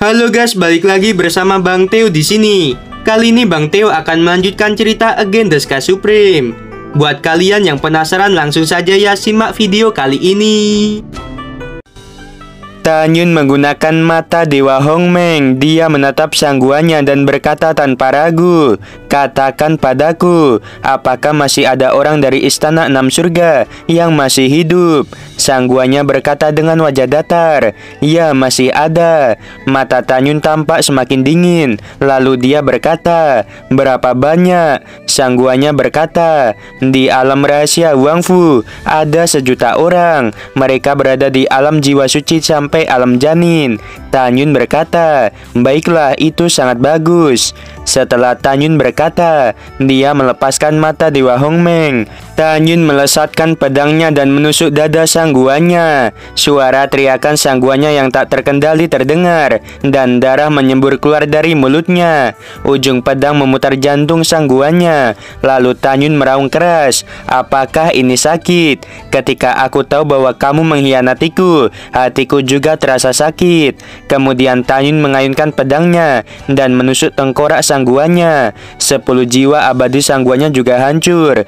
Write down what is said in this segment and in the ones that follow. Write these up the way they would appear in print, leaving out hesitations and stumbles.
Halo guys, balik lagi bersama Bang Theo di sini. Kali ini Bang Theo akan melanjutkan cerita Again the Sky Supreme. Buat kalian yang penasaran, langsung saja ya simak video kali ini. Tanyun menggunakan mata Dewa Hongmeng. Dia menatap sang guanya dan berkata tanpa ragu, "Katakan padaku, apakah masih ada orang dari istana enam surga yang masih hidup?" Sang guanya berkata dengan wajah datar, "Ya, masih ada." Mata Tanyun tampak semakin dingin. Lalu dia berkata, "Berapa banyak?" Sang guanya berkata, "Di alam rahasia Wangfu ada 1.000.000 orang. Mereka berada di alam jiwa suci sampai alam janin." Tanyun berkata, "Baiklah, itu sangat bagus." Setelah Tanyun berkata, dia melepaskan mata Dewa Hongmeng. Tanyun melesatkan pedangnya dan menusuk dada sang guanya. Suara teriakan sang guanya yang tak terkendali terdengar, dan darah menyembur keluar dari mulutnya. Ujung pedang memutar jantung sang guanya. Lalu Tanyun meraung keras, "Apakah ini sakit? Ketika aku tahu bahwa kamu mengkhianatiku, hatiku juga terasa sakit." Kemudian Tanyun mengayunkan pedangnya dan menusuk tengkorak sang guanya. 10 jiwa abadi sang guanya juga hancur.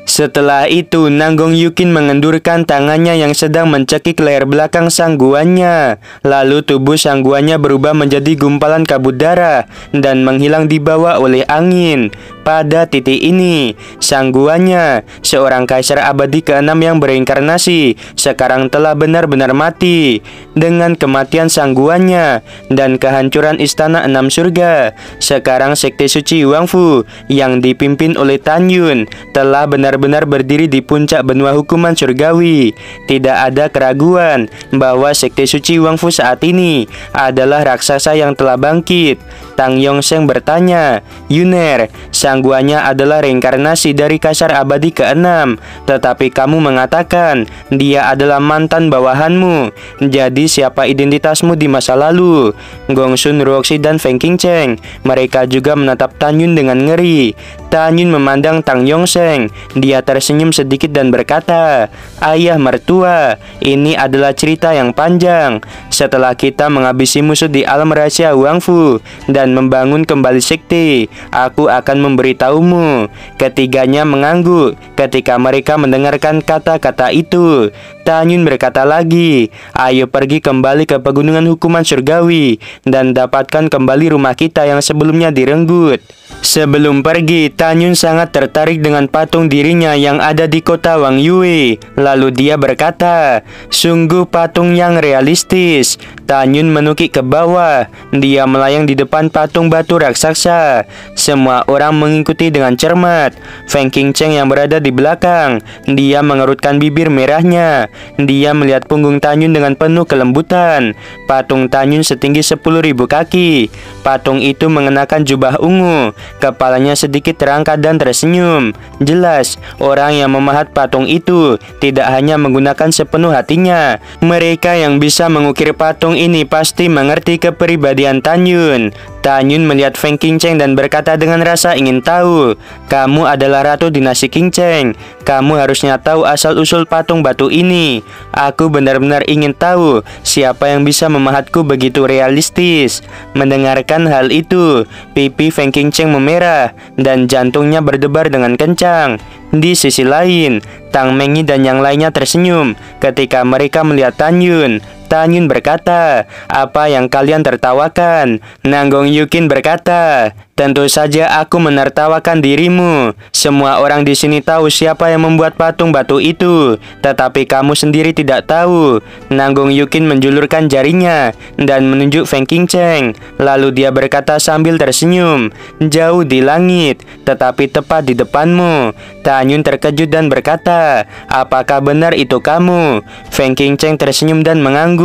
Setelah itu, Nanggong Yukin mengendurkan tangannya yang sedang mencekik leher belakang sang guanya. Lalu tubuh sang guanya berubah menjadi gumpalan kabut darah dan menghilang dibawa oleh angin. Pada titik ini, sang guanya, seorang kaisar abadi ke-6 yang bereinkarnasi, sekarang telah benar-benar mati. Dengan kematian sang guanya dan kehancuran istana 6 surga, sekarang sekte suci Wangfu yang dipimpin oleh Tanyun telah benar-benar berdiri di puncak benua hukuman surgawi. Tidak ada keraguan bahwa sekte suci Wangfu saat ini adalah raksasa yang telah bangkit. Tang Yongsheng bertanya, "Yuner, sang guanya adalah reinkarnasi dari kaisar abadi ke-6, tetapi kamu mengatakan dia adalah mantan bawahanmu. Jadi siapa identitasmu di masa lalu?" Gongsun, Ruoxi, dan Feng Qingcheng, mereka juga menatap Tanyun dengan ngeri. Tanyun memandang Tang Yongsheng. Dia tersenyum sedikit dan berkata, "Ayah mertua, ini adalah cerita yang panjang. Setelah kita menghabisi musuh di alam rahasia Wangfu dan membangun kembali sekte, aku akan memberitahumu." Ketiganya mengangguk ketika mereka mendengarkan kata-kata itu. Tanyun berkata lagi, "Ayo pergi kembali ke pegunungan hukuman surgawi dan dapatkan kembali rumah kita yang sebelumnya direnggut." Sebelum pergi, Tanyun sangat tertarik dengan patung dirinya yang ada di kota Wang Yue. Lalu dia berkata, "Sungguh patung yang realistis." Tanyun menukik ke bawah. Dia melayang di depan patung batu raksasa. Semua orang mengikuti dengan cermat. Feng Qingcheng yang berada di belakang, dia mengerutkan bibir merahnya. Dia melihat punggung Tanyun dengan penuh kelembutan. Patung Tanyun setinggi 10.000 kaki. Patung itu mengenakan jubah ungu. Kepalanya sedikit terangkat dan tersenyum. Jelas, orang yang memahat patung itu tidak hanya menggunakan sepenuh hatinya. Mereka yang bisa mengukir patung ini pasti mengerti kepribadian Tanyun. Tanyun melihat Feng Qingcheng dan berkata dengan rasa ingin tahu, "Kamu adalah ratu dinasti Qingcheng. Kamu harusnya tahu asal-usul patung batu ini. Aku benar-benar ingin tahu siapa yang bisa memahatku begitu realistis." Mendengarkan hal itu, pipi Feng Qingcheng memerah dan jantungnya berdebar dengan kencang. Di sisi lain, Tang Mengyi dan yang lainnya tersenyum ketika mereka melihat Tanyun. Tanyun berkata, "Apa yang kalian tertawakan?" Nanggong Yukin berkata, "Tentu saja aku menertawakan dirimu. Semua orang di sini tahu siapa yang membuat patung batu itu, tetapi kamu sendiri tidak tahu." Nanggong Yukin menjulurkan jarinya dan menunjuk Feng Qingcheng. Lalu dia berkata sambil tersenyum, "Jauh di langit, tetapi tepat di depanmu." Tanyun terkejut dan berkata, "Apakah benar itu kamu?" Feng Qingcheng tersenyum dan mengangguk.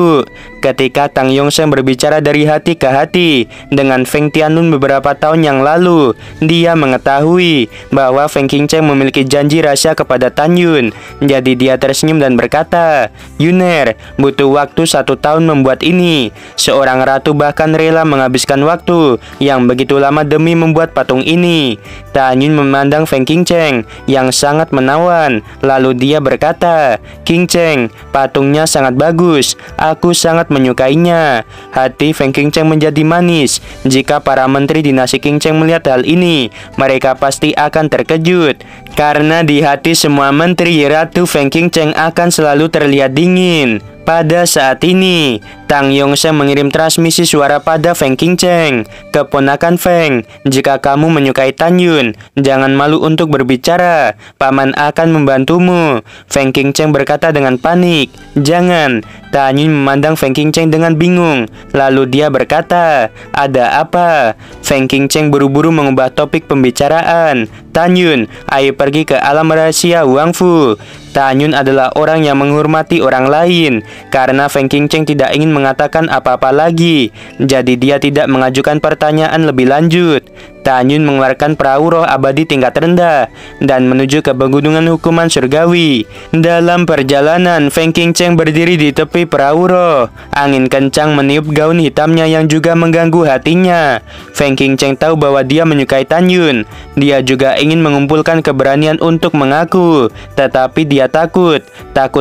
Ketika Tang Yongsheng berbicara dari hati ke hati dengan Feng Tianlun beberapa tahun yang lalu. Dia mengetahui bahwa Feng Qingcheng memiliki janji rahasia kepada Tan Yun. Jadi dia tersenyum dan berkata, "Yuner, butuh waktu 1 tahun membuat ini. Seorang ratu bahkan rela menghabiskan waktu yang begitu lama demi membuat patung ini." Tan Yun memandang Feng Qingcheng yang sangat menawan. Lalu dia berkata, "Qingcheng, patungnya sangat bagus. Aku sangat menyukainya." Hati Feng Qingcheng menjadi manis. Jika para menteri dinasti Qingcheng melihat hal ini, mereka pasti akan terkejut. Karena di hati semua menteri, Ratu Feng Qingcheng akan selalu terlihat dingin. Pada saat ini, Tang Yongsheng mengirim transmisi suara pada Feng Qingcheng. "Keponakan Feng, jika kamu menyukai Tan Yun, jangan malu untuk berbicara. Paman akan membantumu." Feng Qingcheng berkata dengan panik, "Jangan." Tan Yun memandang Feng Qingcheng dengan bingung. Lalu dia berkata, "Ada apa?" Feng Qingcheng buru-buru mengubah topik pembicaraan. "Tan Yun, ayo pergi ke alam rahasia Huang Fu." Tan Yun adalah orang yang menghormati orang lain. Karena Feng Qingcheng tidak ingin mengatakan apa-apa lagi, jadi dia tidak mengajukan pertanyaan lebih lanjut. Tan Yun mengeluarkan perahu roh abadi tingkat rendah dan menuju ke pegunungan hukuman surgawi. Dalam perjalanan, Feng Qingcheng berdiri di tepi perahu roh. Angin kencang meniup gaun hitamnya yang juga mengganggu hatinya. Feng Qingcheng tahu bahwa dia menyukai Tan Yun. Dia juga ingin mengumpulkan keberanian untuk mengaku, tetapi dia takut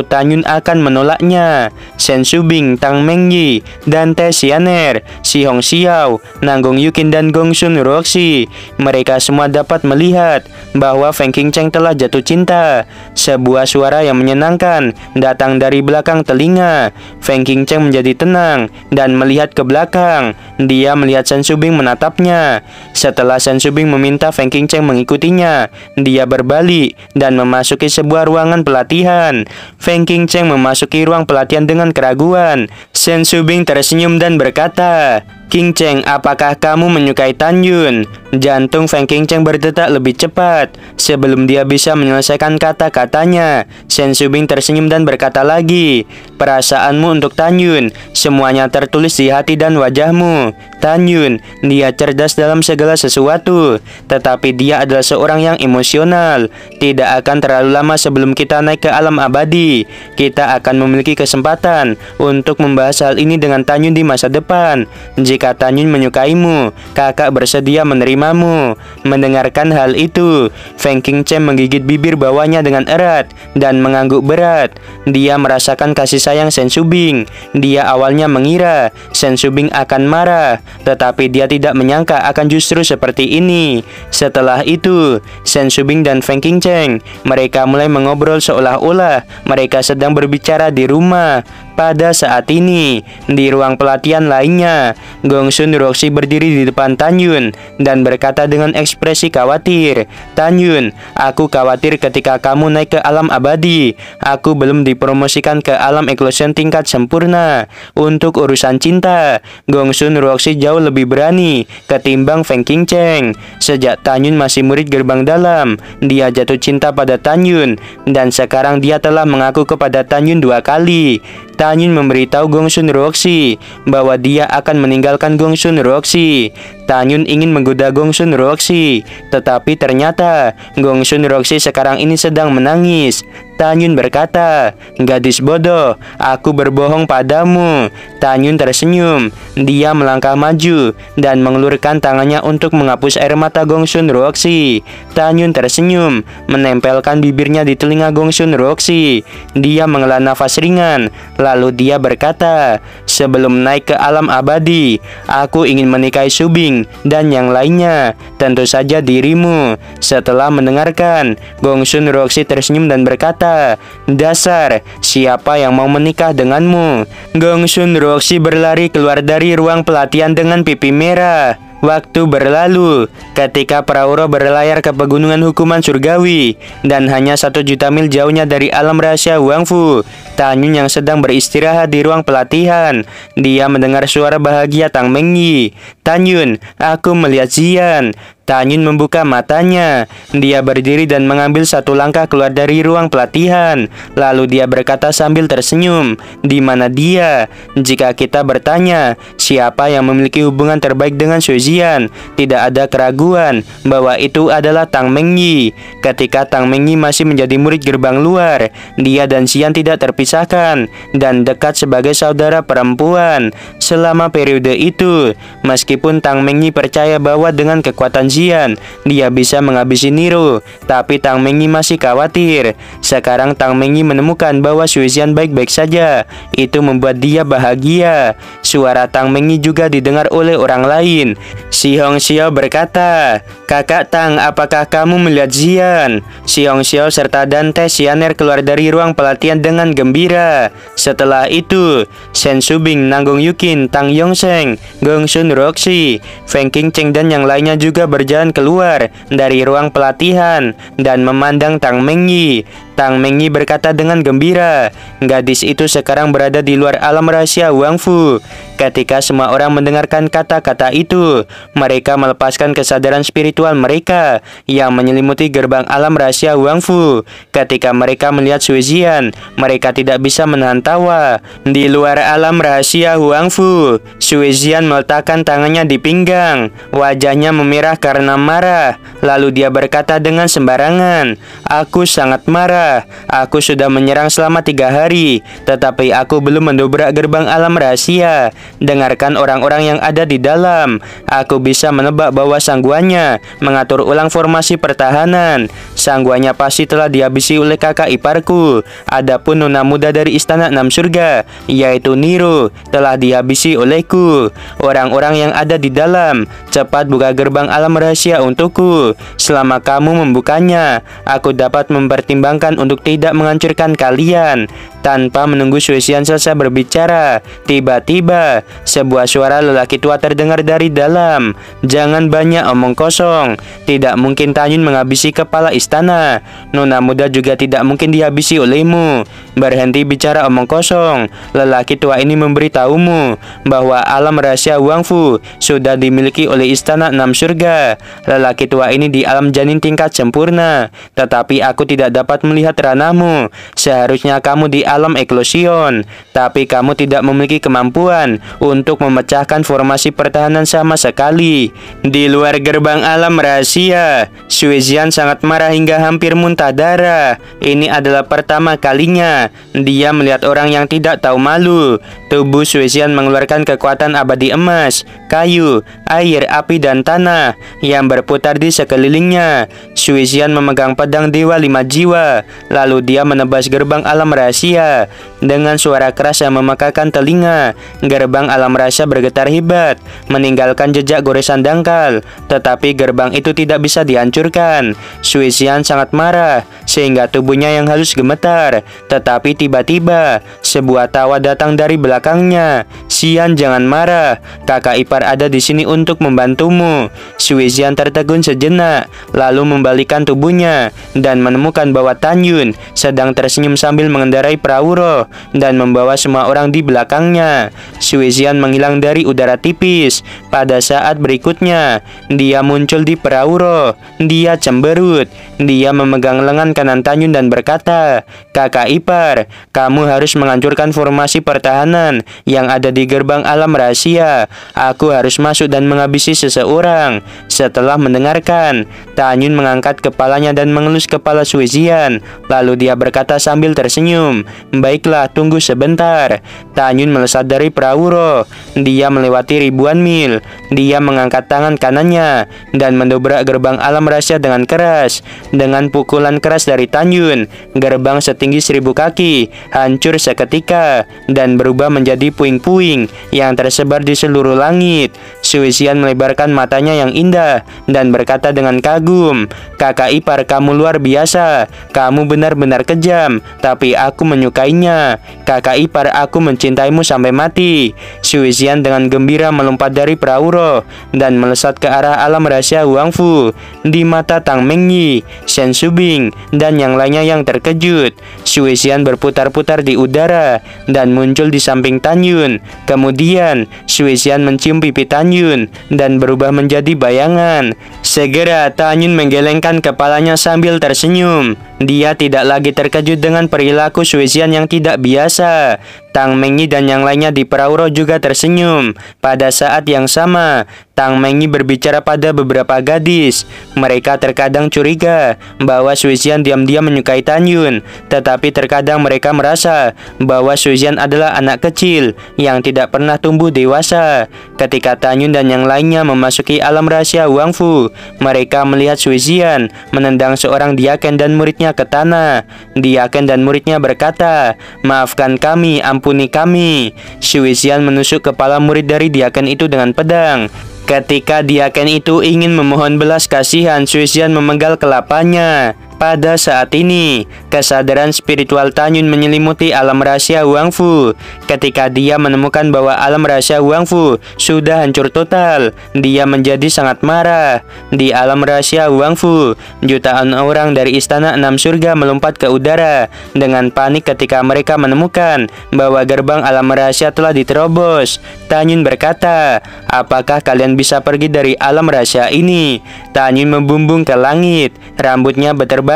Tan Yun akan menolaknya. Shen Shubing, Tang Mengyi, dan Te Xianer, Si Hong Xiao, Nanggong Yukin, dan Gong Sun Roxi, mereka semua dapat melihat bahwa Feng Qingcheng telah jatuh cinta. Sebuah suara yang menyenangkan datang dari belakang telinga. Feng Qingcheng menjadi tenang dan melihat ke belakang. Dia melihat Shen Shubing menatapnya. Setelah Shen Shubing meminta Feng Qingcheng mengikutinya, dia berbalik dan memasuki sebuah ruangan pelatihan. Feng Qingcheng memasuki ruang pelatihan dengan keraguan. Shen Shubing tersenyum dan berkata, "Qingcheng, apakah kamu menyukai Tan Yun?" Jantung Feng Qingcheng berdetak lebih cepat. Sebelum dia bisa menyelesaikan kata-katanya, Shen Shubing tersenyum dan berkata lagi, "Perasaanmu untuk Tan Yun semuanya tertulis di hati dan wajahmu. Tan Yun, dia cerdas dalam segala sesuatu, tetapi dia adalah seorang yang emosional. Tidak akan terlalu lama sebelum kita naik ke alam abadi. Kita akan memiliki kesempatan untuk membahas hal ini dengan Tan Yun di masa depan. Jika Tan Yun menyukaimu, kakak bersedia menerimamu." Mendengarkan hal itu, Feng Qingcheng menggigit bibir bawahnya dengan erat dan mengangguk berat. Dia merasakan kasih sayang Shen Shubing. Dia awalnya mengira Shen Shubing akan marah, tetapi dia tidak menyangka akan justru seperti ini. Setelah itu, Shen Shubing dan Feng Qingcheng, mereka mulai mengobrol seolah-olah mereka sedang berbicara di rumah. Pada saat ini, di ruang pelatihan lainnya, Gong Sun Roxi berdiri di depan Tan Yun dan berkata dengan ekspresi khawatir, "Tan Yun, aku khawatir ketika kamu naik ke alam abadi. Aku belum dipromosikan ke alam eklosion tingkat sempurna. Untuk urusan cinta, Gong Sun Roxi jauh lebih berani ketimbang Feng Qingcheng. Sejak Tan Yun masih murid gerbang dalam, dia jatuh cinta pada Tan Yun, dan sekarang dia telah mengaku kepada Tan Yun 2 kali. Tan Yun memberitahu Gong Sun Roxi bahwa dia akan meninggalkan Gong Sun Roxi. Tan Yun ingin menggoda Gong Sun Roxi, tetapi ternyata Gong Sun Roxi sekarang ini sedang menangis. Tan Yun berkata, "Gadis bodoh, aku berbohong padamu." Tan Yun tersenyum. Dia melangkah maju dan mengelurkan tangannya untuk menghapus air mata Gong Sun Roxi. Tan Yun tersenyum, menempelkan bibirnya di telinga Gong Sun Roxi. Dia menghela nafas ringan, lalu dia berkata, "Sebelum naik ke alam abadi, aku ingin menikahi Shubing dan yang lainnya, tentu saja dirimu." Setelah mendengarkan, Gong Sun Roxi tersenyum dan berkata, "Dasar, siapa yang mau menikah denganmu?" Gong Sun Roxi berlari keluar dari ruang pelatihan dengan pipi merah. Waktu berlalu ketika perahu roh berlayar ke pegunungan hukuman surgawi dan hanya 1 juta mil jauhnya dari alam rahasia Huang Fu. Tan Yun yang sedang beristirahat di ruang pelatihan, dia mendengar suara bahagia Tang Mengyi. "Tan Yun, aku melihat Zian." Tanyun membuka matanya. Dia berdiri dan mengambil satu langkah keluar dari ruang pelatihan. Lalu dia berkata sambil tersenyum, "Di mana dia?" Jika kita bertanya, siapa yang memiliki hubungan terbaik dengan Suezian, tidak ada keraguan bahwa itu adalah Tang Mengyi. Ketika Tang Mengyi masih menjadi murid gerbang luar, dia dan Xian tidak terpisahkan dan dekat sebagai saudara perempuan. Selama periode itu, meskipun Tang Mengyi percaya bahwa dengan kekuatan Xian, dia bisa menghabisi Nero, tapi Tang Mengyi masih khawatir. Sekarang Tang Mengyi menemukan bahwa Suezian baik-baik saja. Itu membuat dia bahagia. Suara Tang Mengyi juga didengar oleh orang lain. Si Hong Xiao berkata, "Kakak Tang, apakah kamu melihat Xian?" Si Hong Xiao serta Dante Xianer keluar dari ruang pelatihan dengan gembira. Setelah itu, Shen Subing, Nanggong Yukin, Tang Yongsheng, Gong Sun Roxy, Feng Qingcheng dan yang lainnya juga berjalan keluar dari ruang pelatihan dan memandang Tang Mengyi. Tang Mengyi berkata dengan gembira, "Gadis itu sekarang berada di luar alam rahasia Wang Fu." Ketika semua orang mendengarkan kata-kata itu, mereka melepaskan kesadaran spiritual mereka yang menyelimuti gerbang alam rahasia Wang Fu. Ketika mereka melihat Suezian, mereka tidak bisa menahan tawa. Di luar alam rahasia Wang Fu, Suezian meletakkan tangannya di pinggang. Wajahnya memerah karena marah. Lalu dia berkata dengan sembarangan, "Aku sangat marah. Aku sudah menyerang selama 3 hari, tetapi aku belum mendobrak gerbang alam rahasia. Dengarkan orang-orang yang ada di dalam. Aku bisa menebak bahwa sangguannya mengatur ulang formasi pertahanan. Sangguannya pasti telah dihabisi oleh kakak iparku. Adapun nona muda dari Istana Enam Surga, yaitu Nero, telah dihabisi olehku. Orang-orang yang ada di dalam, cepat buka gerbang alam rahasia untukku. Selama kamu membukanya, aku dapat mempertimbangkan untuk tidak menghancurkan kalian." Tanpa menunggu Suezian selesai berbicara, tiba-tiba sebuah suara lelaki tua terdengar dari dalam. "Jangan banyak omong kosong. Tidak mungkin Tanyun menghabisi kepala istana. Nona muda juga tidak mungkin dihabisi olehmu. Berhenti bicara omong kosong. Lelaki tua ini memberitahumu bahwa alam rahasia Wang Fu sudah dimiliki oleh Istana Enam Surga. Lelaki tua ini di alam janin tingkat sempurna, tetapi aku tidak dapat melihat ranahmu. Seharusnya kamu di alam eklosion, tapi kamu tidak memiliki kemampuan untuk memecahkan formasi pertahanan sama sekali." Di luar gerbang alam rahasia, Suezian sangat marah hingga hampir muntah darah. Ini adalah pertama kalinya dia melihat orang yang tidak tahu malu. Tubuh Suezian mengeluarkan kekuatan abadi emas, kayu, air, api, dan tanah yang berputar di sekelilingnya. Suezian memegang pedang Dewa 5 Jiwa, lalu dia menebas gerbang alam rahasia. Dengan suara keras yang memekakan telinga, gerbang alam rahasia bergetar hebat, meninggalkan jejak goresan dangkal, tetapi gerbang itu tidak bisa dihancurkan. Suezian sangat marah, sehingga tubuhnya yang halus gemetar, tetapi tiba-tiba, sebuah tawa datang dari belakangnya. "Xian, jangan marah, kakak ipar ada di sini untuk membantumu." Suezian tertegun sejenak, lalu membalikan tubuhnya, dan menemukan bahwa Tanyun sedang tersenyum sambil mengendarai perahu roh dan membawa semua orang di belakangnya. Suezian menghilang dari udara tipis. Pada saat berikutnya, dia muncul di perahu roh. Dia cemberut. Dia memegang lengan kanan Tanyun dan berkata, "Kakak ipar, kamu harus menghancurkan formasi pertahanan yang ada di gerbang alam rahasia. Aku harus masuk dan menghabisi seseorang." Setelah mendengarkan, Tanyun mengangkat kepalanya dan mengelus kepala Suezian. Lalu dia berkata sambil tersenyum, "Baiklah, tunggu sebentar." Tanyun melesat dari perahu roh. Dia melewati ribuan mil. Dia mengangkat tangan kanannya dan mendobrak gerbang alam rahasia dengan keras. Dengan pukulan keras dari Tanyun, gerbang setinggi 1000 kaki hancur seketika dan berubah menjadi puing-puing yang tersebar di seluruh langit. Suezian melebarkan matanya yang indah dan berkata dengan kagum, "Kakak ipar, kamu luar biasa. Kamu benar-benar kejam, tapi aku menyukainya. Kakak ipar, aku mencintaimu sampai mati." Suezian dengan gembira melompat dari perahu roh dan melesat ke arah alam rahasia Wang Fu. Di mata Tang Mengyi, Shen Subing, dan yang lainnya yang terkejut, Suezian berputar-putar di udara dan muncul di samping Tanyun. Kemudian Suezian mencium pipi Tanyun Tanyun dan berubah menjadi bayangan. Segera Tanyun menggelengkan kepalanya sambil tersenyum. Dia tidak lagi terkejut dengan perilaku Suizian yang tidak biasa. Tang Mengyi dan yang lainnya di perahu roh juga tersenyum. Pada saat yang sama, Tang Mengyi berbicara pada beberapa gadis. Mereka terkadang curiga bahwa Suizian diam-diam menyukai Tanyun, tetapi terkadang mereka merasa bahwa Suizian adalah anak kecil yang tidak pernah tumbuh dewasa. Ketika Tanyun dan yang lainnya memasuki alam rahasia Wang Fu, mereka melihat Suizian menendang seorang diaken dan muridnya ke tanah. Diaken dan muridnya berkata, "Maafkan kami, ampuni kami." Suizian menusuk kepala murid dari diaken itu dengan pedang. Ketika diaken itu ingin memohon belas kasihan, Suizian memenggal kelapanya. Pada saat ini, kesadaran spiritual Tanyun menyelimuti alam rahasia Wang Fu. Ketika dia menemukan bahwa alam rahasia Wang Fu sudah hancur total, dia menjadi sangat marah. Di alam rahasia Wang Fu, jutaan orang dari Istana Enam Surga melompat ke udara dengan panik ketika mereka menemukan bahwa gerbang alam rahasia telah diterobos. Tanyun berkata, "Apakah kalian bisa pergi dari alam rahasia ini?" Tanyun membumbung ke langit, rambutnya berterbangan.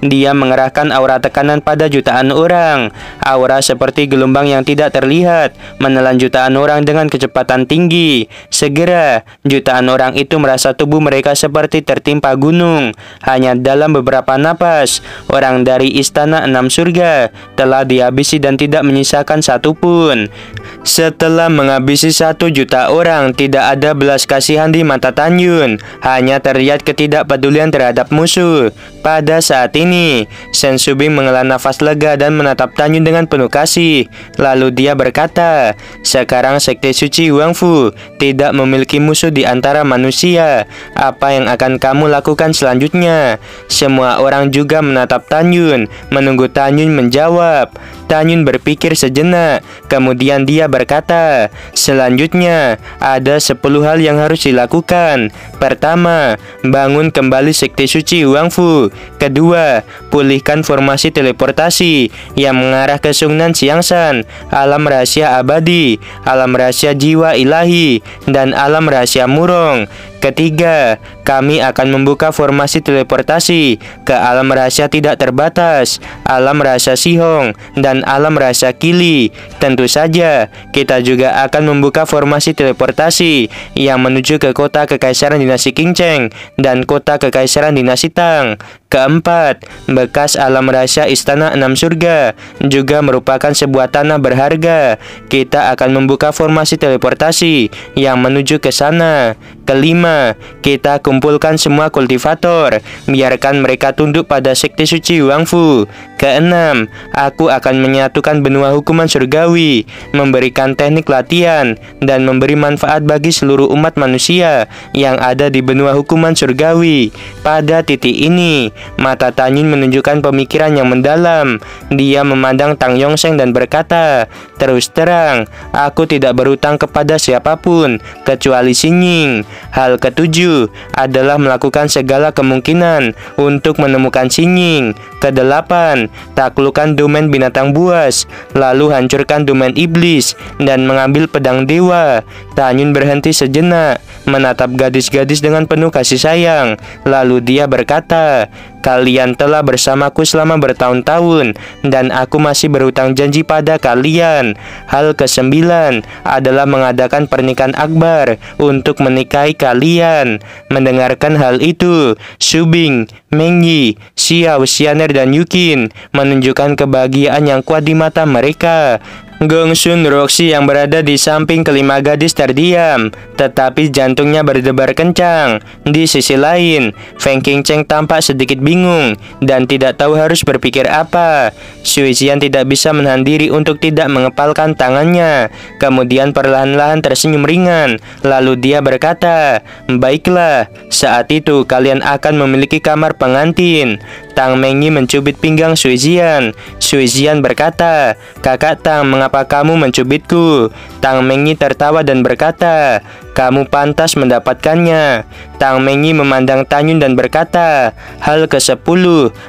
Dia mengerahkan aura tekanan pada jutaan orang. Aura seperti gelombang yang tidak terlihat menelan jutaan orang dengan kecepatan tinggi. Segera, jutaan orang itu merasa tubuh mereka seperti tertimpa gunung. Hanya dalam beberapa napas, orang dari Istana Enam Surga telah dihabisi dan tidak menyisakan satupun. Setelah menghabisi 1 juta orang, tidak ada belas kasihan di mata Tanyun. Hanya terlihat ketidakpedulian terhadap musuh. Pada saat ini, Shen Subing menghela nafas lega dan menatap Tanyun dengan penuh kasih. Lalu dia berkata, "Sekarang Sekte Suci Wang Fu tidak memiliki musuh di antara manusia. Apa yang akan kamu lakukan selanjutnya?" Semua orang juga menatap Tanyun, menunggu Tanyun menjawab. Tanyun berpikir sejenak, kemudian dia berkata, "Selanjutnya, ada 10 hal yang harus dilakukan. Pertama, bangun kembali Sekte Suci Wang Fu. Kedua, pulihkan formasi teleportasi yang mengarah ke Sungnan Xiangshan, alam rahasia abadi, alam rahasia jiwa ilahi, dan alam rahasia murong. Ketiga, kami akan membuka formasi teleportasi ke alam rahasia tidak terbatas, alam rahasia Sihong, dan alam rahasia Kili. Tentu saja, kita juga akan membuka formasi teleportasi yang menuju ke kota Kekaisaran Dinasti Qingcheng dan kota Kekaisaran Dinasti Tang. Keempat, bekas alam rahasia Istana Enam Surga juga merupakan sebuah tanah berharga. Kita akan membuka formasi teleportasi yang menuju ke sana. Kelima, kita kumpulkan semua kultivator, biarkan mereka tunduk pada Sekte Suci Wang Fu. Keenam, aku akan menyatukan benua hukuman surgawi, memberikan teknik latihan, dan memberi manfaat bagi seluruh umat manusia yang ada di benua hukuman surgawi. Pada titik ini, mata Tanyun menunjukkan pemikiran yang mendalam. Dia memandang Tang Yongsheng dan berkata, "Terus terang, aku tidak berutang kepada siapapun kecuali Xingning. Hal ketujuh adalah melakukan segala kemungkinan untuk menemukan Xingning. Kedelapan, taklukkan domain binatang buas, lalu hancurkan domain iblis dan mengambil pedang dewa." Tanyun berhenti sejenak, menatap gadis-gadis dengan penuh kasih sayang. Lalu dia berkata, "Kalian telah bersamaku selama bertahun-tahun, dan aku masih berhutang janji pada kalian. Hal kesembilan adalah mengadakan pernikahan akbar untuk menikahi kalian." Mendengarkan hal itu, Subing, Mengyi, Xiao, Xianer, dan Yukin menunjukkan kebahagiaan yang kuat di mata mereka. Gongsun Roxy yang berada di samping kelima gadis terdiam, tetapi jantungnya berdebar kencang. Di sisi lain, Feng Qingcheng tampak sedikit bingung dan tidak tahu harus berpikir apa. Suizian tidak bisa menahan diri untuk tidak mengepalkan tangannya. Kemudian perlahan-lahan tersenyum ringan. Lalu dia berkata, "Baiklah, saat itu kalian akan memiliki kamar pengantin." Tang Mengyi mencubit pinggang Suizian. Suizian berkata, "Kakak Tang, mengapa kamu mencubitku?" Tang Mengyi tertawa dan berkata, kamu pantas mendapatkannya. Tang Mengyi memandang Tan Yun dan berkata, hal ke-10,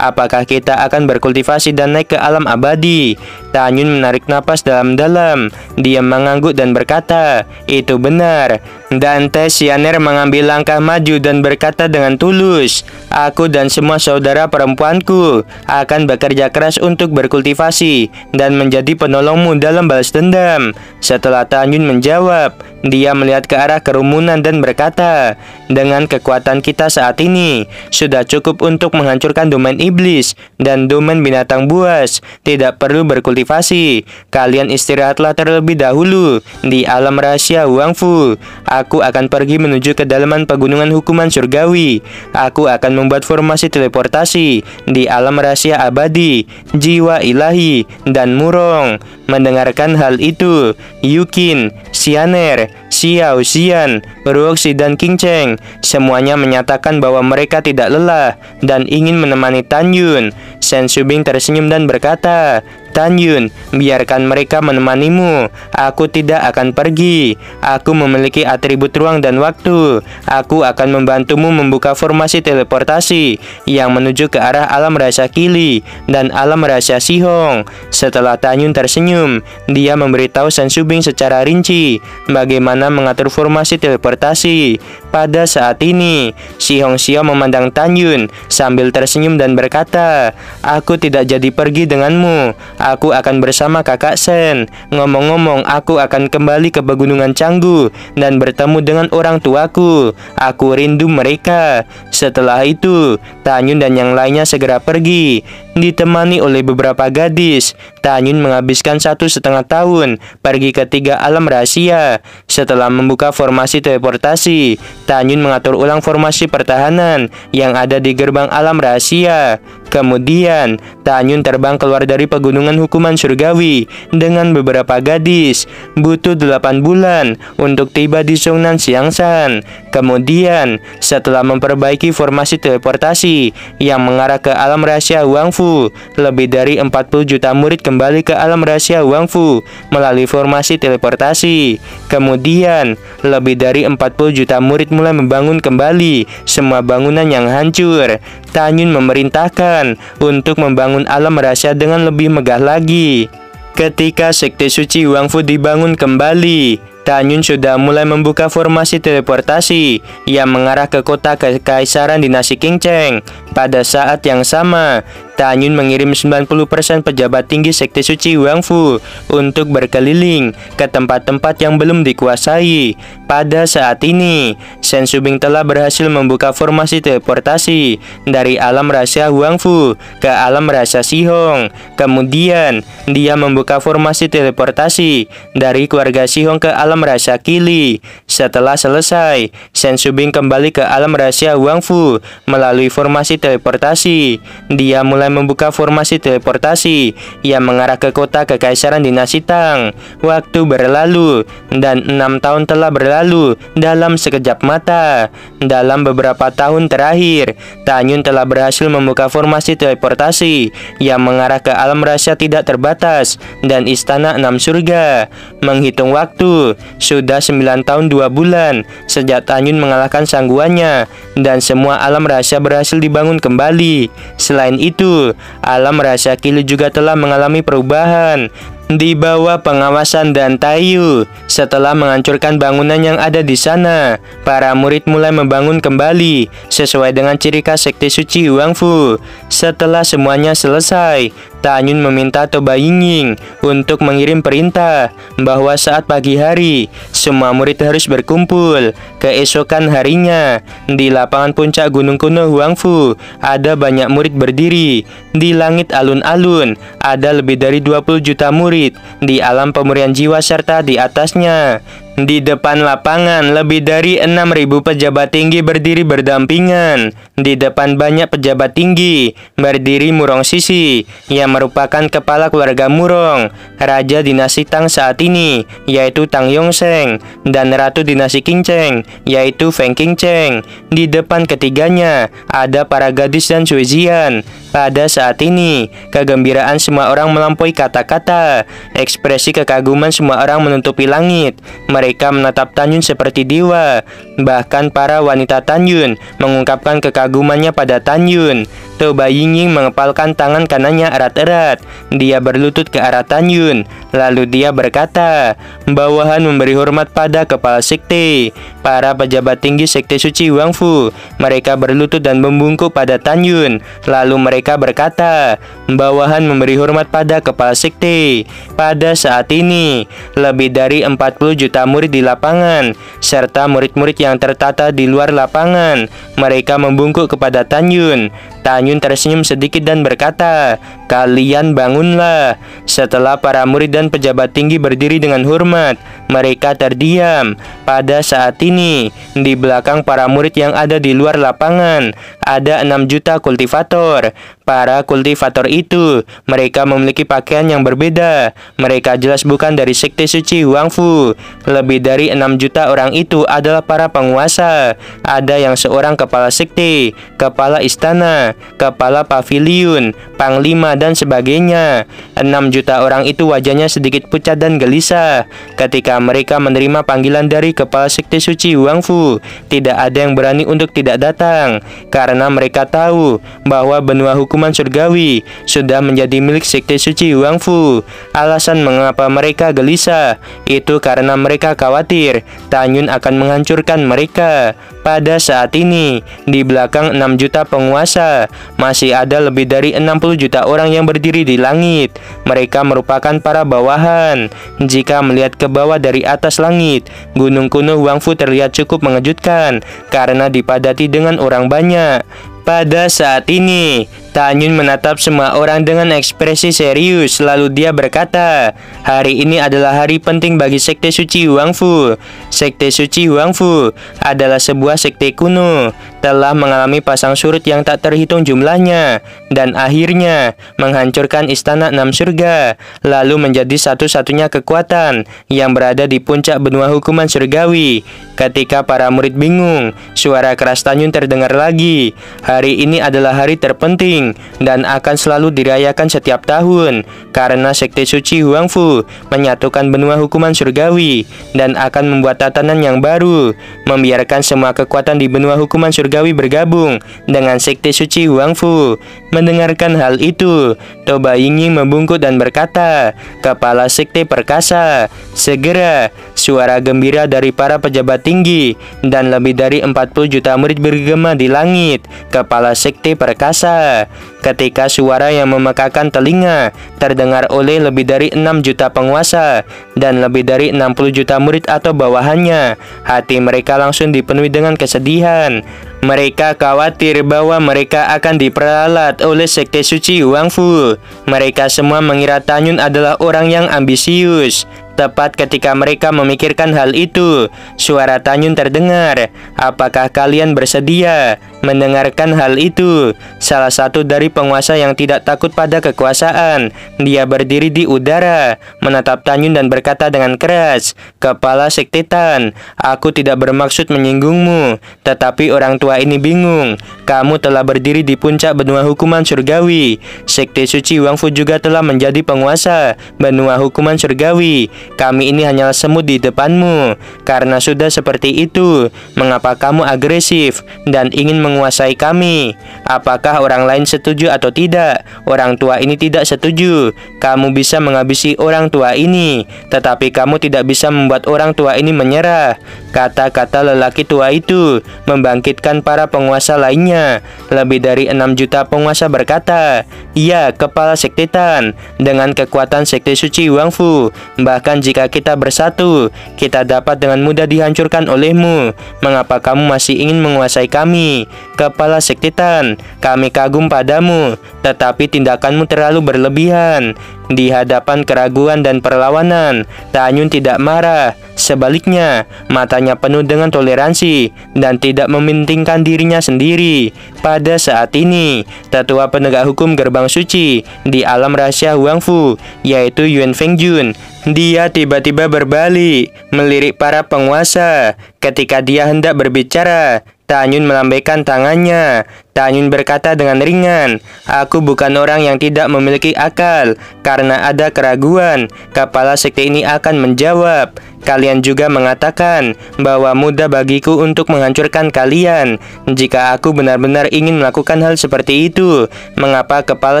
apakah kita akan berkultivasi dan naik ke alam abadi? Tan Yun menarik napas dalam-dalam. Dia mengangguk dan berkata, itu benar. Dan Teh Xianer mengambil langkah maju dan berkata dengan tulus, aku dan semua saudara perempuanku akan bekerja keras untuk berkultivasi dan menjadi penolongmu dalam balas dendam. Setelah Tan Yun menjawab, dia melihat ke arah kerumunan dan berkata, dengan kekuatan kita saat ini, sudah cukup untuk menghancurkan domain iblis dan domain binatang buas. Tidak perlu berkultivasi. Kalian istirahatlah terlebih dahulu di alam rahasia Huangfu. Aku akan pergi menuju kedalaman pegunungan hukuman surgawi. Aku akan membuat formasi teleportasi di alam rahasia abadi, jiwa ilahi, dan murong. Mendengarkan hal itu, Yukin, Xianer, Xiao Xian, Ruoxi, dan King Cheng semuanya menyatakan bahwa mereka tidak lelah dan ingin menemani Tan Yun. Shen Shubing tersenyum dan berkata, Tan Yun, biarkan mereka menemanimu. Aku tidak akan pergi. Aku memiliki atribut ruang dan waktu. Aku akan membantumu membuka formasi teleportasi yang menuju ke arah alam rahasia Kili dan alam rahasia Sihong. Setelah Tan Yun tersenyum, dia memberitahu Shen Shubing secara rinci bagaimana mengatur formasi teleportasi. Pada saat ini, Sihong Xiao memandang Tan Yun sambil tersenyum dan berkata, aku tidak jadi pergi denganmu. Aku akan bersama kakak Shen. Ngomong-ngomong, aku akan kembali ke pegunungan Canggu dan bertemu dengan orang tuaku. Aku rindu mereka. Setelah itu, Tan Yun dan yang lainnya segera pergi, ditemani oleh beberapa gadis. Tan Yun menghabiskan 1,5 tahun pergi ke 3 alam rahasia. Setelah membuka formasi teleportasi, Tan Yun mengatur ulang formasi pertahanan yang ada di gerbang alam rahasia. Kemudian, Tan Yun terbang keluar dari pegunungan hukuman surgawi dengan beberapa gadis. Butuh 8 bulan untuk tiba di Xiongnan Xiangshan. Kemudian, setelah memperbaiki formasi teleportasi yang mengarah ke alam rahasia Huangfu, lebih dari 40 juta murid kembali ke alam rahasia Huangfu melalui formasi teleportasi. Kemudian, lebih dari 40 juta murid mulai membangun kembali semua bangunan yang hancur. Tan Yun memerintahkan untuk membangun alam rahasia dengan lebih megah lagi. Ketika sekte suci Huangfu dibangun kembali, Tan Yun sudah mulai membuka formasi teleportasi yang mengarah ke kota kekaisaran dinasti King Cheng. Pada saat yang sama, Tan Yun mengirim 90% pejabat tinggi sekte suci Huangfu untuk berkeliling ke tempat-tempat yang belum dikuasai. Pada saat ini, Shen Shubing telah berhasil membuka formasi teleportasi dari alam rahasia Huangfu ke alam rahasia Sihong. Kemudian, dia membuka formasi teleportasi dari keluarga Sihong ke alam rahasia Kili. Setelah selesai, Shen Shubing kembali ke alam rahasia Huangfu melalui formasi teleportasi. Dia mulai membuka formasi teleportasi yang mengarah ke kota kekaisaran dinasti Tang. Waktu berlalu dan 6 tahun telah berlalu dalam sekejap mata. Dalam beberapa tahun terakhir, Tan Yun telah berhasil membuka formasi teleportasi yang mengarah ke alam rahasia tidak terbatas dan istana 6 surga. Menghitung waktu, sudah 9 tahun 2 bulan sejak Tan Yun mengalahkan sangguannya dan semua alam rahasia berhasil dibangun kembali. Selain itu, alam rahasia Kili juga telah mengalami perubahan di bawah pengawasan Dan Taiyu. Setelah menghancurkan bangunan yang ada di sana, para murid mulai membangun kembali sesuai dengan ciri khas sekte suci Huangfu. Setelah semuanya selesai, Tan Yun meminta Toba Yingying untuk mengirim perintah bahwa saat pagi hari, semua murid harus berkumpul. Keesokan harinya, di lapangan puncak gunung kuno Huangfu, ada banyak murid berdiri. Di langit alun-alun, ada lebih dari 20 juta murid di alam pemurian jiwa serta di atasnya. Di depan lapangan, lebih dari 6.000 pejabat tinggi berdiri berdampingan. Di depan banyak pejabat tinggi berdiri Murong Sisi, yang merupakan kepala keluarga Murong, Raja dinasti Tang saat ini, yaitu Tang Yongsheng, dan Ratu dinasti King Cheng, yaitu Feng King Cheng. Di depan ketiganya, ada para gadis dan Suizian. Pada saat ini, kegembiraan semua orang melampaui kata-kata. Ekspresi kekaguman semua orang menutupi langit. Mereka menatap Tanyun seperti dewa. Bahkan para wanita Tanyun mengungkapkan kekagumannya pada Tanyun. Toba Yingying mengepalkan tangan kanannya erat-erat. Dia berlutut ke arah Tanyun. Lalu dia berkata, "Bawahan memberi hormat pada kepala sekte." Para pejabat tinggi sekte suci Wangfu, mereka berlutut dan membungkuk pada Tanyun. Lalu mereka berkata, "Bawahan memberi hormat pada kepala sekte." Pada saat ini, lebih dari 40 juta murid di lapangan, serta murid-murid yang tertata di luar lapangan. Mereka membungkuk kepada Tanyun. Tanyun tersenyum sedikit dan berkata, "Kalian bangunlah." Setelah para murid dan pejabat tinggi berdiri dengan hormat, mereka terdiam. Pada saat ini, di belakang para murid yang ada di luar lapangan, ada 6 juta kultivator. Para kultivator itu, mereka memiliki pakaian yang berbeda. Mereka jelas bukan dari sekte suci Wangfu. Lebih dari 6 juta orang itu adalah para penguasa. Ada yang seorang kepala sekte, kepala istana, kepala paviliun, panglima, dan sebagainya. 6 juta orang itu wajahnya sedikit pucat dan gelisah. Ketika mereka menerima panggilan dari kepala sekte suci Wangfu, tidak ada yang berani untuk tidak datang, karena mereka tahu bahwa benua hukuman surgawi sudah menjadi milik sekte suci Wangfu. Alasan mengapa mereka gelisah itu karena mereka khawatir Tanyun akan menghancurkan mereka. Pada saat ini, di belakang 6 juta penguasa, masih ada lebih dari 60 juta orang yang berdiri di langit. Mereka merupakan para bawahan. Jika melihat ke bawah dari atas langit, gunung kuno Wangfu terlihat cukup mengejutkan karena dipadati dengan orang banyak. Pada saat ini, Tanyun menatap semua orang dengan ekspresi serius, lalu dia berkata, "Hari ini adalah hari penting bagi sekte suci Wangfu. Sekte suci Wangfu adalah sebuah sekte kuno, telah mengalami pasang surut yang tak terhitung jumlahnya, dan akhirnya menghancurkan istana 6 surga, lalu menjadi satu-satunya kekuatan yang berada di puncak benua hukuman surgawi." Ketika para murid bingung, suara keras Tanyun terdengar lagi. Hari ini adalah hari terpenting dan akan selalu dirayakan setiap tahun, karena sekte suci Wangfu menyatukan benua hukuman surgawi dan akan membuat tatanan yang baru, membiarkan semua kekuatan di benua hukuman surgawi bergabung dengan sekte suci Wangfu. Mendengarkan hal itu, Toba Yingying membungkuk dan berkata, "Kepala sekte perkasa." Segera, suara gembira dari para pejabat tinggi dan lebih dari 40 juta murid bergema di langit. Kepala sekte perkasa. Ketika suara yang memekakan telinga terdengar oleh lebih dari 6 juta penguasa dan lebih dari 60 juta murid atau bawahannya, hati mereka langsung dipenuhi dengan kesedihan. Mereka khawatir bahwa mereka akan diperalat oleh sekte suci Wangfu. Mereka semua mengira Tanyun adalah orang yang ambisius. Tepat ketika mereka memikirkan hal itu, suara Tanyun terdengar. "Apakah kalian bersedia mendengarkan hal itu?" Salah satu dari penguasa yang tidak takut pada kekuasaan, dia berdiri di udara, menatap Tanyun dan berkata dengan keras, "Kepala sekte Tan, aku tidak bermaksud menyinggungmu, tetapi orang tua ini bingung. Kamu telah berdiri di puncak benua hukuman surgawi. Sekte suci Wangfu juga telah menjadi penguasa benua hukuman surgawi. Kami ini hanyalah semut di depanmu. Karena sudah seperti itu, mengapa kamu agresif dan ingin menguasai kami? Apakah orang lain setuju atau tidak? Orang tua ini tidak setuju. Kamu bisa menghabisi orang tua ini, tetapi kamu tidak bisa membuat orang tua ini menyerah." Kata-kata lelaki tua itu membangkitkan para penguasa lainnya. Lebih dari 6 juta penguasa berkata, "Iya, kepala sekte Tan, dengan kekuatan sekte suci Wangfu, bahkan jika kita bersatu, kita dapat dengan mudah dihancurkan olehmu. Mengapa kamu masih ingin menguasai kami? Kepala sekte Tan, kami kagum padamu, tetapi tindakanmu terlalu berlebihan." Di hadapan keraguan dan perlawanan, Tanyun tidak marah. Sebaliknya, matanya penuh dengan toleransi dan tidak mementingkan dirinya sendiri. Pada saat ini, tetua penegak hukum gerbang suci di alam rahasia Wangfu, yaitu Yuan Fengjun, dia tiba-tiba berbalik, melirik para penguasa. Ketika dia hendak berbicara, Tanyun melambaikan tangannya. Tanyun berkata dengan ringan, "Aku bukan orang yang tidak memiliki akal. Karena ada keraguan, kepala sekte ini akan menjawab." Kalian juga mengatakan bahwa mudah bagiku untuk menghancurkan kalian. Jika aku benar-benar ingin melakukan hal seperti itu, mengapa kepala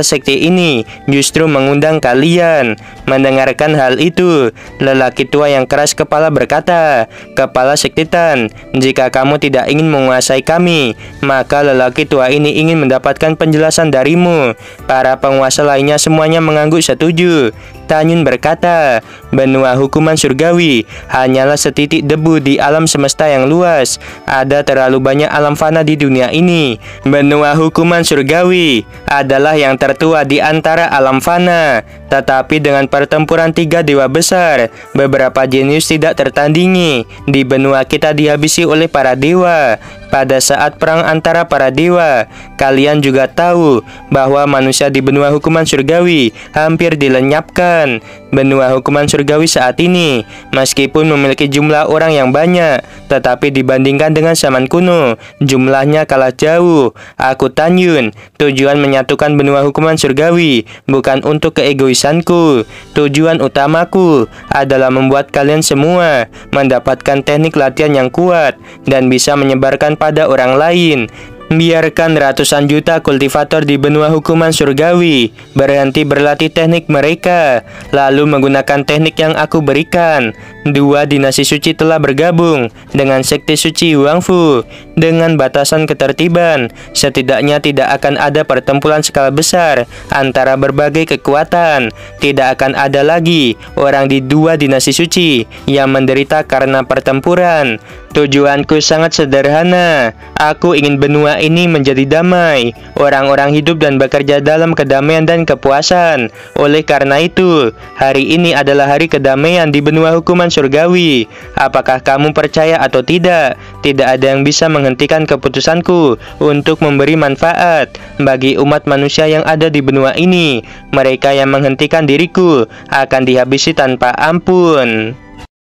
sekte ini justru mengundang kalian?" Mendengarkan hal itu, lelaki tua yang keras kepala berkata, "Kepala sekte Tan, jika kamu tidak ingin menguasai kami, maka lelaki tua ini ingin mendapatkan penjelasan darimu." Para penguasa lainnya semuanya mengangguk setuju. Tan Yun berkata, "Benua hukuman surgawi hanyalah setitik debu di alam semesta yang luas. Ada terlalu banyak alam fana di dunia ini. Benua hukuman surgawi adalah yang tertua di antara alam fana. Tetapi dengan pertempuran 3 dewa besar, beberapa jenius tidak tertandingi. Di benua kita dihabisi oleh para dewa. Pada saat perang antara para dewa, kalian juga tahu bahwa manusia di benua hukuman surgawi hampir dilenyapkan. Benua hukuman surgawi saat ini, meskipun memiliki jumlah orang yang banyak, tetapi dibandingkan dengan zaman kuno, jumlahnya kalah jauh. Aku Tan Yun, tujuan menyatukan benua hukuman surgawi bukan untuk keegoisanku. Tujuan utamaku adalah membuat kalian semua mendapatkan teknik latihan yang kuat dan bisa menyebarkan pada orang lain. Biarkan ratusan juta kultivator di benua hukuman surgawi berhenti berlatih teknik mereka, lalu menggunakan teknik yang aku berikan. 2 dinasti suci telah bergabung dengan sekte suci Wangfu. Dengan batasan ketertiban, setidaknya tidak akan ada pertempuran skala besar antara berbagai kekuatan. Tidak akan ada lagi orang di 2 dinasti suci yang menderita karena pertempuran. Tujuanku sangat sederhana. Aku ingin benua ini menjadi damai. Orang-orang hidup dan bekerja dalam kedamaian dan kepuasan. Oleh karena itu, hari ini adalah hari kedamaian di benua hukuman surgawi. Apakah kamu percaya atau tidak? Tidak ada yang bisa menghentikan keputusanku untuk memberi manfaat bagi umat manusia yang ada di benua ini. Mereka yang menghentikan diriku akan dihabisi tanpa ampun.